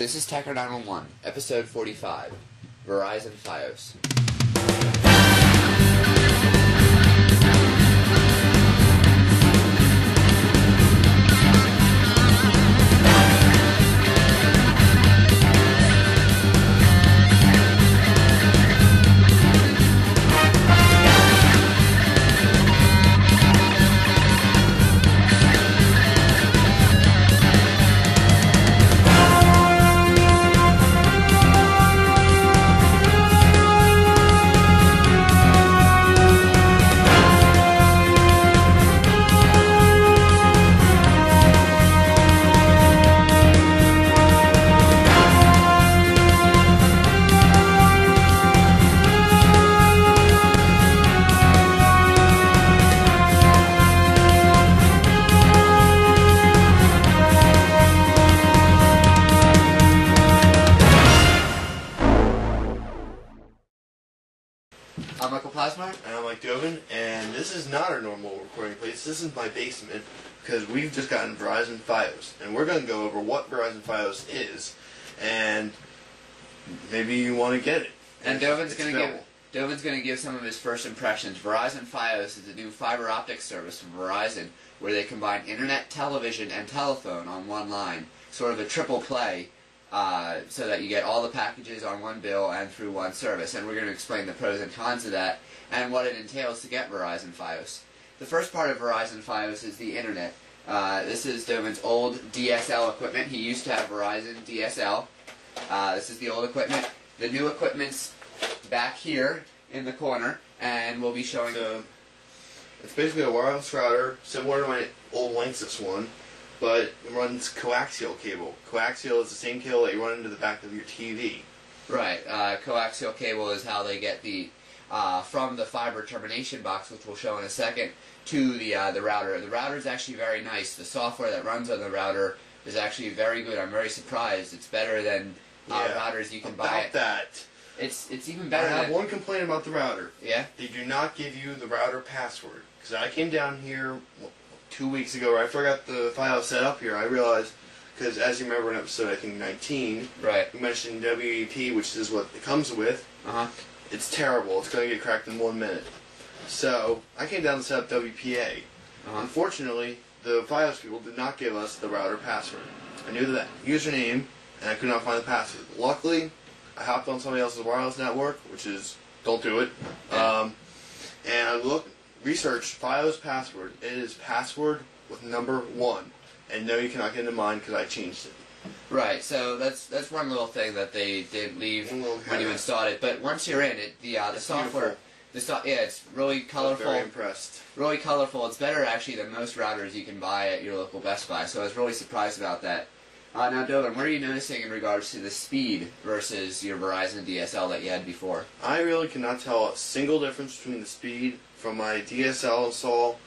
This is Tecker 911, episode 45, Verizon FiOS. I'm Michael Plasmeier. And I'm Michael Gdovin, and this is not our normal recording place. This is my basement, because we've just gotten Verizon FiOS, and we're going to go over what Verizon FiOS is, and maybe you want to get it. And Dovin's going to give some of his first impressions. Verizon FiOS is a new fiber optic service from Verizon where they combine internet, television, and telephone on one line, sort of a triple play. So that you get all the packages on one bill and through one service. And we're going to explain the pros and cons of that and what it entails to get Verizon FiOS. The first part of Verizon FiOS is the internet. This is Dovin's old DSL equipment. He used to have Verizon DSL. This is the old equipment. The new equipment's back here in the corner, and we'll be showing... It's basically a wireless router, similar to my old Lanxess one, but it runs coaxial cable. Coaxial is the same cable that you run into the back of your TV. Right. Coaxial cable is how they get the from the fiber termination box, which we'll show in a second, to the router. The router is actually very nice. The software that runs on the router is actually very good. I'm very surprised. It's better than routers you can buy. About that. It's even better. I have one complaint about the router. Yeah? They do not give you the router password. Because I came down here 2 weeks ago, where I forgot the file set up here. I realized, because as you remember in episode, I think 19, right, we mentioned WEP, which is what it comes with. It's terrible. It's going to get cracked in 1 minute. So I came down to set up WPA. Unfortunately, the FiOS people did not give us the router password. I knew that username, and I could not find the password. Luckily, I hopped on somebody else's wireless network, which is, don't do it. And I researched FiOS password. It is password with number 1. And no, you cannot get into mine because I changed it. Right, so that's one little thing that they did leave when you installed it. But once you're in it, the software, it's really colorful. I'm very impressed. Really colorful. It's better actually than most routers you can buy at your local Best Buy. So I was really surprised about that. Now, Dovin, what are you noticing in regards to the speed versus your Verizon DSL that you had before? I really cannot tell a single difference between the speed from my DSL install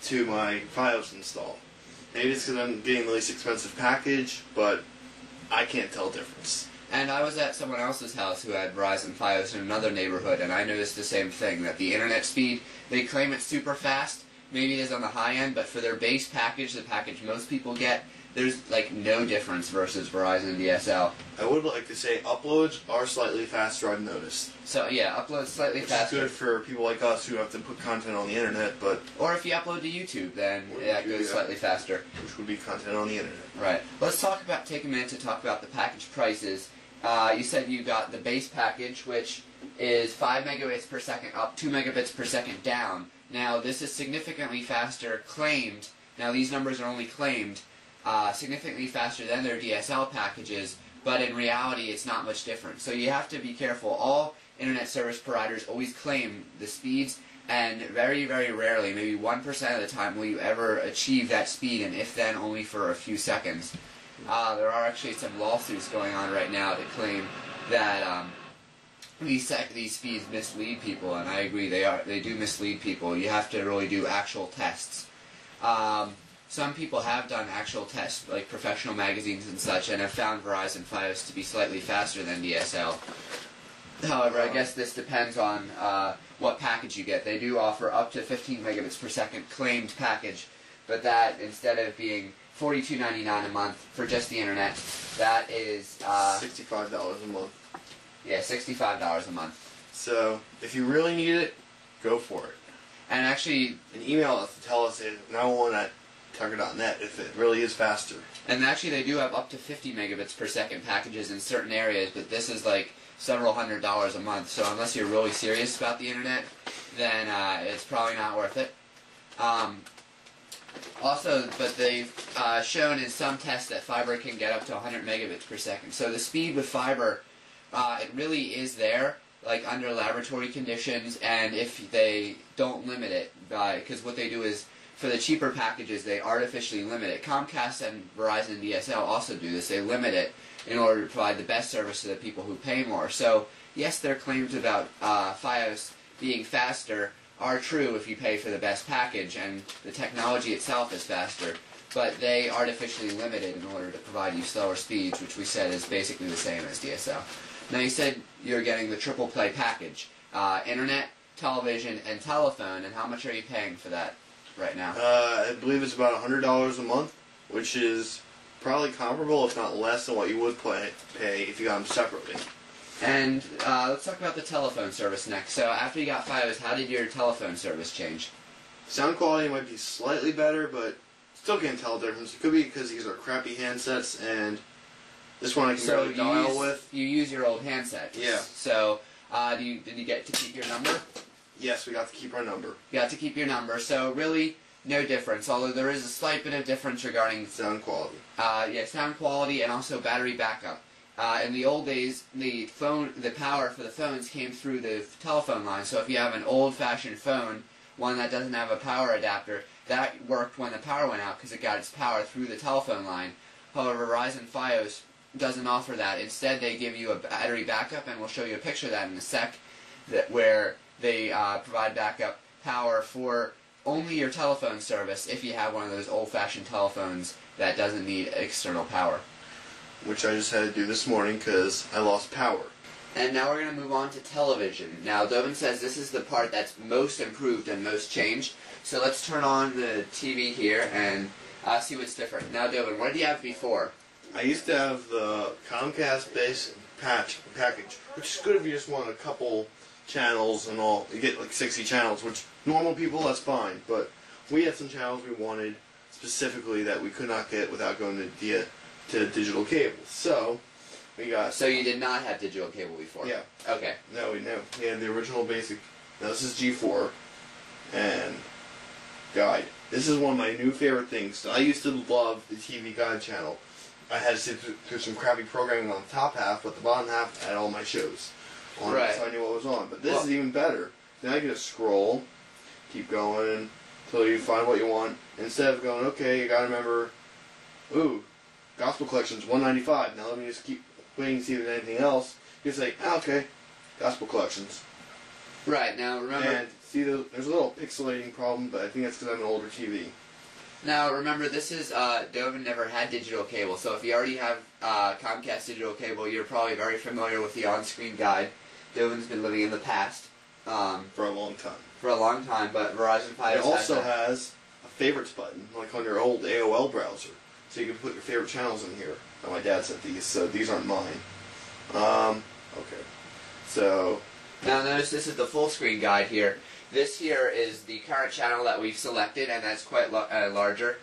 to my FiOS install. Maybe it's because I'm getting the least expensive package, but I can't tell a difference. And I was at someone else's house who had Verizon FiOS in another neighborhood, and I noticed the same thing, that the internet speed, they claim it's super fast. Maybe it is on the high end, but for their base package, the package most people get, there's like no difference versus Verizon DSL. I would like to say uploads are slightly faster, I've noticed. So yeah, uploads slightly faster. It's good for people like us who have to put content on the internet, but... Or if you upload to YouTube, then it goes slightly faster. Which would be content on the internet. Right. Let's take a minute to talk about the package prices. You said you got the base package, which is 5 megabits per second up, 2 megabits per second down. Now, this is significantly faster claimed. Now, these numbers are only claimed. Significantly faster than their DSL packages, but in reality it's not much different. So you have to be careful. All internet service providers always claim the speeds, and very, very rarely, maybe 1% of the time, will you ever achieve that speed, and if then, only for a few seconds. There are actually some lawsuits going on right now to claim that these speeds mislead people, and I agree, they do mislead people. You have to really do actual tests. Some people have done actual tests, like professional magazines and such, and have found Verizon FiOS to be slightly faster than DSL. However, I guess this depends on what package you get. They do offer up to 15 megabits per second claimed package, but that, instead of being $42.99 a month for just the internet. That is $65 a month. Yeah, $65 a month. So if you really need it, go for it. And actually, and email us to tell us at 911@Tecker.net if it really is faster. And actually, they do have up to 50 megabits per second packages in certain areas, but this is like several $100s a month. So unless you're really serious about the internet, then it's probably not worth it. Also, but they've shown in some tests that fiber can get up to 100 megabits per second. So the speed with fiber, it really is there, like under laboratory conditions, and if they don't limit it, because what they do is, for the cheaper packages, they artificially limit it. Comcast and Verizon DSL also do this. They limit it in order to provide the best service to the people who pay more. So, yes, their claims about FiOS being faster are true if you pay for the best package, and the technology itself is faster, but they artificially limit it in order to provide you slower speeds, which we said is basically the same as DSL. Now, you said you're getting the triple play package, internet, television, and telephone, and how much are you paying for that right now? I believe it's about $100 a month, which is probably comparable, if not less, than what you would pay if you got them separately. And let's talk about the telephone service next. So after you got FiOS, how did your telephone service change? Sound quality might be slightly better, but still can't tell the difference. It could be because these are crappy handsets, and this one I can barely dial with. You use your old handset. Yeah. So did you get to keep your number? Yes, we got to keep our number. You got to keep your number. So really, no difference. Although there is a slight bit of difference regarding sound quality. Yeah, sound quality and also battery backup. In the old days, the power for the phones came through the telephone line. So if you have an old-fashioned phone, one that doesn't have a power adapter, that worked when the power went out because it got its power through the telephone line. However, Verizon FiOS doesn't offer that. Instead, they give you a battery backup, and we'll show you a picture of that in a sec, where they provide backup power for only your telephone service if you have one of those old-fashioned telephones that doesn't need external power. Which I just had to do this morning because I lost power. And now we're going to move on to television. Now, Gdovin says this is the part that's most improved and most changed. So let's turn on the TV here and see what's different. Now, Gdovin, what did you have before? I used to have the Comcast base package, which is good if you just want a couple channels and all. You get like 60 channels, which normal people, that's fine. But we had some channels we wanted specifically that we could not get without going to digital cable. So we got. So you did not have digital cable before? Yeah. Okay. No, we had the original basic. Now this is G4 and Guide. This is one of my new favorite things. I used to love the TV Guide channel. I had to sit through some crappy programming on the top half, but the bottom half had all my shows on it, so I knew what was on. But this is even better. Now you can just scroll, keep going until you find what you want. Instead of going, okay, you gotta remember, ooh, Gospel Collections, $195. Now let me just keep waiting to see if there's anything else. You say, okay, Gospel Collections. Right, now remember. And see, there's a little pixelating problem, but I think that's because I have an older TV. Now remember, this is, Gdovin never had digital cable, so if you already have Comcast digital cable, you're probably very familiar with the on-screen guide. Gdovin's been living in the past. For a long time. For a long time, but Verizon FiOS It also has a favorites button, like on your old AOL browser. So you can put your favorite channels in here. Oh, my dad sent these, so these aren't mine. Okay. So. Now notice this is the full screen guide here. This here is the current channel that we've selected, and that's quite larger.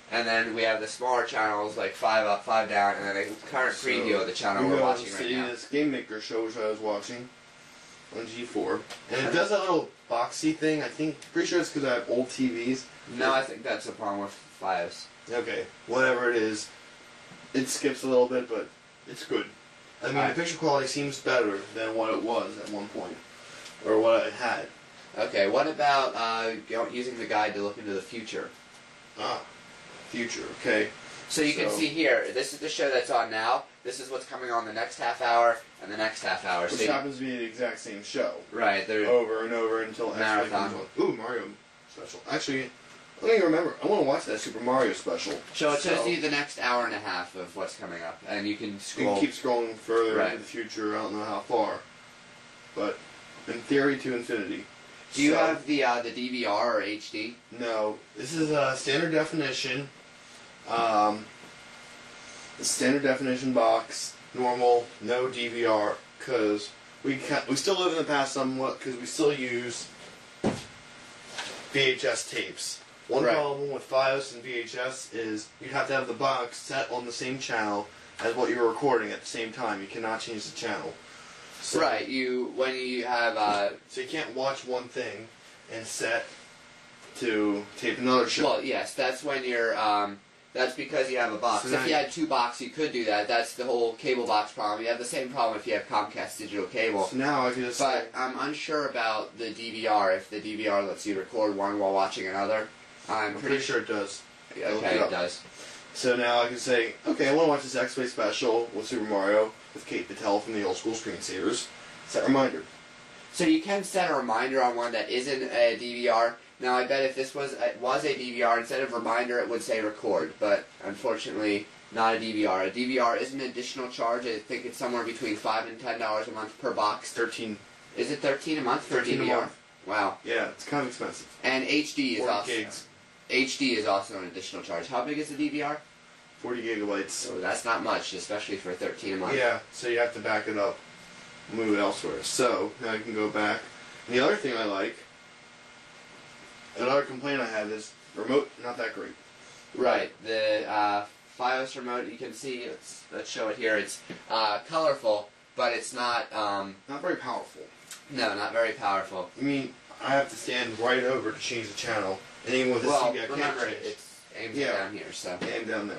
And then we have the smaller channels, like 5 up, 5 down, and then a current preview of the channel we're watching right now. This Game Maker show which I was watching on G4. And it does that little boxy thing. Pretty sure it's because I have old TVs. No, I think that's a problem with FiOS. Okay, whatever it is, it skips a little bit, but it's good. I mean, the picture quality seems better than what it was at one point, or what I had. Okay, what about using the guide to look into the future? Future, okay. So you can see here, this is the show that's on now, this is what's coming on the next half hour, and the next half hour. Which happens to be the exact same show. Right. They're over and over until marathon. Comes on. Ooh, Mario special. Actually, I don't even remember. I want to watch that Super Mario special. So it shows you the next hour and a half of what's coming up, and you can scroll. You can keep scrolling further into the future. I don't know how far, but in theory to infinity. Do you have the DVR or HD? No, this is standard definition. The standard definition box, normal, no DVR, because we still live in the past somewhat, because we still use VHS tapes. One problem with FiOS and VHS is you have to have the box set on the same channel as what you're recording at the same time. You cannot change the channel. So, right. When you have so you can't watch one thing and set to tape another show. Well, yes, that's when you're. That's because you have a box. So if you had two boxes, you could do that. That's the whole cable box problem. You have the same problem if you have Comcast digital cable. So now I can just. But I'm unsure about the DVR. If the DVR lets you record one while watching another. I'm pretty sure it does. Okay, it does. So now I can say, okay, I want to watch this X-Way special with Super Mario with Kate Patel from the old school screensavers. Set reminder. So you can set a reminder on one that isn't a DVR. Now I bet if this was a DVR, instead of reminder it would say record, but unfortunately not a DVR. A DVR is an additional charge. I think it's somewhere between $5 and $10 a month per box. 13. Is it 13 a month for 13 DVR? a month. Wow. Yeah, it's kind of expensive. And HD is 40 also gigs. HD is also an additional charge. How big is the DVR? 40 gigabytes. So that's not much, especially for 13 a month. Yeah, so you have to back it up, move it elsewhere. So now you can go back. And the other thing I like, another complaint I have is remote not that great. Right. The FiOS remote, you can see. Let's show it here. It's colorful, but it's not. Not very powerful. No, not very powerful. I mean, I have to stand right over to change the channel, and even with this TV, I can't remember, change. it's aimed down here, so. Aimed down there.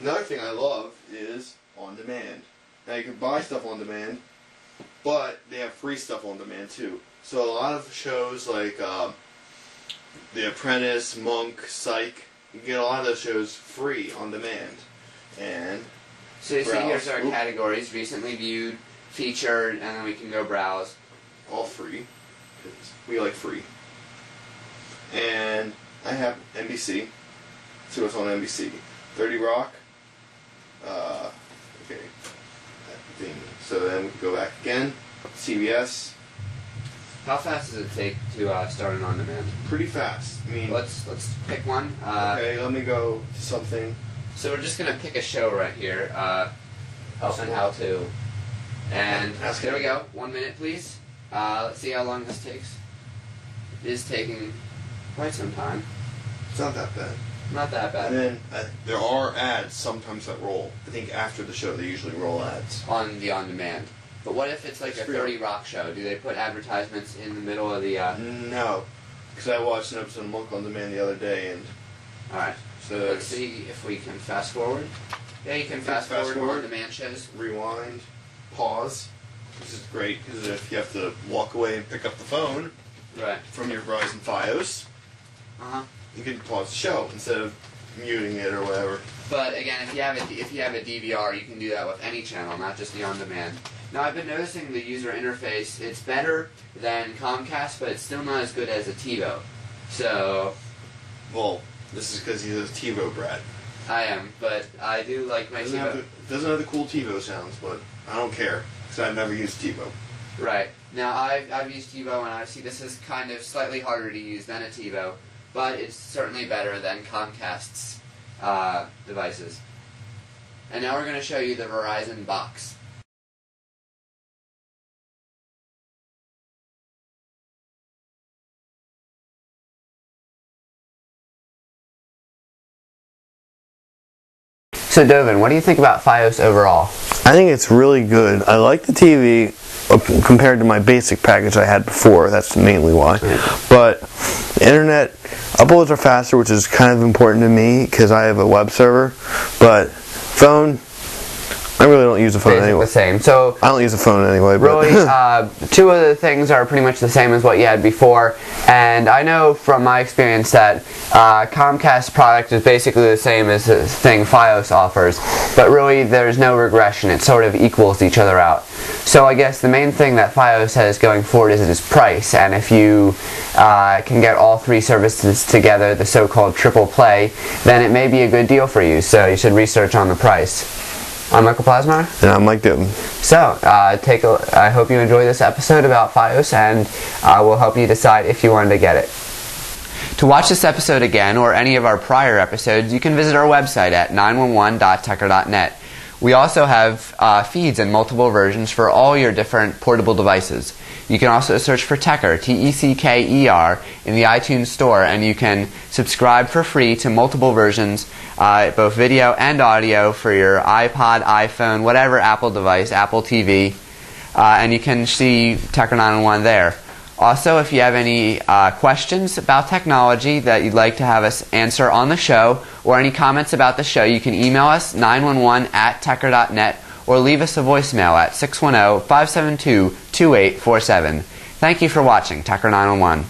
Another thing I love is on demand. Now you can buy stuff on demand, but they have free stuff on demand too. So a lot of shows like The Apprentice, Monk, Psych, you can get a lot of those shows free on demand. And so you see, here's our categories: recently viewed, featured, and then we can go browse. All free. 'Cause we like free. And I have NBC. See what's on NBC. 30 Rock. Okay. That thing. So then we can go back again. CBS. How fast does it take to start an on-demand? Pretty fast. I mean, let's pick one. okay, let me go to something. So we're just gonna pick a show right here. Help and how to. And there we go. 1 minute, please. Let's see how long this takes. It is taking quite some time. It's not that bad. Not that bad. And then there are ads sometimes that roll. I think after the show they usually roll ads. On the on-demand. But what if it's like a 30 Rock show? Do they put advertisements in the middle of the... No. Because I watched an episode of Monk on Demand the other day and... Alright. So let's see if we can fast forward. Yeah, you can fast forward on-demand shows. Rewind. Pause. This is great because if you have to walk away and pick up the phone from your Verizon FiOS, you can pause the show instead of muting it or whatever. But again, if you have a DVR, you can do that with any channel, not just the on-demand. Now, I've been noticing the user interface. It's better than Comcast, but it's still not as good as a TiVo. So, well, this is because he's a TiVo brat. I am, but I do like my TiVo. It doesn't have the cool TiVo sounds, but I don't care because I've never used TiVo. Right. Now, I've used TiVo, and I see this is kind of slightly harder to use than a TiVo, but it's certainly better than Comcast's devices. And now we're going to show you the Verizon box. So, Dovin, what do you think about FiOS overall? I think it's really good. I like the TV compared to my basic package I had before. That's mainly why. But the internet uploads are faster, which is kind of important to me because I have a web server. But phone, I really don't use a phone anyway. The same. So I don't use a phone anyway. But really, two of the things are pretty much the same as what you had before. And I know from my experience that Comcast product is basically the same as the thing FiOS offers. But really, there's no regression. It sort of equals each other out. So I guess the main thing that FiOS has going forward is its price. And if you can get all three services together, the so-called triple play, then it may be a good deal for you. So you should research on the price. I'm Michael Plasmeier. And I'm Mike Gdovin. So, I hope you enjoy this episode about FiOS, and we'll help you decide if you wanted to get it. To watch this episode again or any of our prior episodes, you can visit our website at 911.tecker.net. We also have feeds in multiple versions for all your different portable devices. You can also search for Tecker, T-E-C-K-E-R, in the iTunes Store, and you can subscribe for free to multiple versions, both video and audio, for your iPod, iPhone, whatever Apple device, Apple TV, and you can see Tecker 911 there. Also, if you have any questions about technology that you'd like to have us answer on the show, or any comments about the show, you can email us 911@tecker.net or leave us a voicemail at 610-572-2847. Thank you for watching Tecker 911.